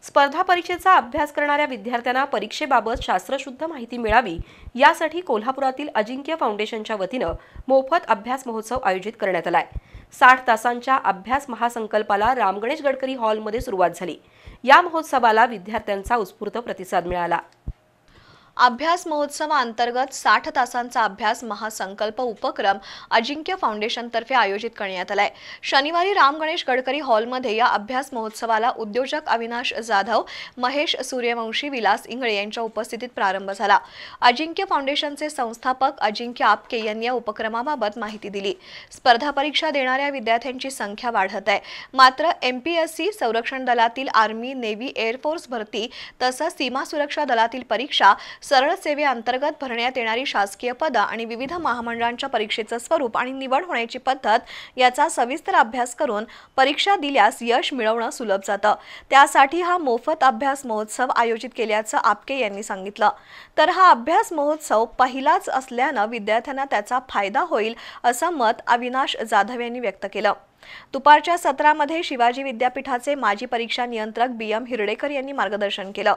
स्पर्धा परीक्षेचा अभ्यास करणाऱ्या विद्यार्थ्यांना परीक्षेबाबत शास्त्रशुद्ध माहिती मिळावी यासाठी कोल्हापुरातील अजिंक्य फाउंडेशनच्या वतीनं मोफत अभ्यास महोत्सव आयोजित करण्यात आलाय। 60 तासांच्या अभ्यास महासंकल्पाला रामगणेश गडकरी हॉलमध्ये सुरुवात झाली। या महोत्सवाला विद्यार्थ्यांचा उत्स्फूर्त प्रतिसाद मिळाला। अभ्यास महोत्सवाअंतर्गत 60 तासांचा अभ्यास महासंकल्प उपक्रम अजिंक्य फाउंडेशनतर्फे आयोजित करण्यात आलाय। शनिवारी रामगणेश गडकरी हॉलमध्ये या अभ्यास महोत्सवाला उद्योजक अविनाश जाधव, महेश सूर्यवंशी, विलास इंगळे यांच्या उपस्थितीत प्रारंभ झाला। अजिंक्य फाउंडेशनचे संस्थापक अजिंक्य आपके यांनी या उपक्रमाबाबत माहिती दिली। स्पर्धा परीक्षा देणाऱ्या विद्यार्थ्यांची संख्या वाढत आहे, मात्र MPSC, संरक्षण दलातील आर्मी, नेव्ही, एअरफोर्स भरती तसंच सीमा सुरक्षा दलातील परीक्षा, सरळ सेवेअंतर्गत भरण्यात येणारी शासकीय पदं आणि विविध महामंडळांच्या परीक्षेचं स्वरूप आणि निवड होण्याची पद्धत याचा सविस्तर अभ्यास करून परीक्षा दिल्यास यश मिळवणं सुलभ जातं। त्यासाठी हा मोफत अभ्यास महोत्सव आयोजित केल्याचं आपके यांनी सांगितलं। तर हा अभ्यास महोत्सव पहिलाच असल्यानं विद्यार्थ्यांना त्याचा फायदा होईल असं मत अविनाश जाधव यांनी व्यक्त केलं। दुपारच्या सत्रामध्ये शिवाजी विद्यापीठाचे माजी परीक्षा नियंत्रक BM हिरडेकर यांनी मार्गदर्शन केलं।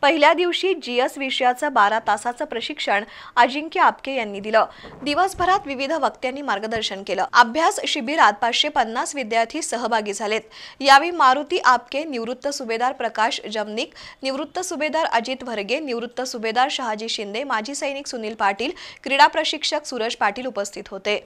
पहिल्या दिवशी GS विषयाचं 12 तासाचं प्रशिक्षण अजिंक्य आपके यांनी दिलं। दिवसभरात विविध वक्त्यांनी मार्गदर्शन केलं। अभ्यास शिबिरात 550 विद्यार्थी सहभागी झालेत। यावेळी मारुती आपके, निवृत्त सुभेदार प्रकाश जमनिक, निवृत्त सुभेदार अजित भरगे, निवृत्त सुभेदार शहाजी शिंदे, माजी सैनिक सुनील पाटील, क्रीडा प्रशिक्षक सूरज पाटील उपस्थित होते।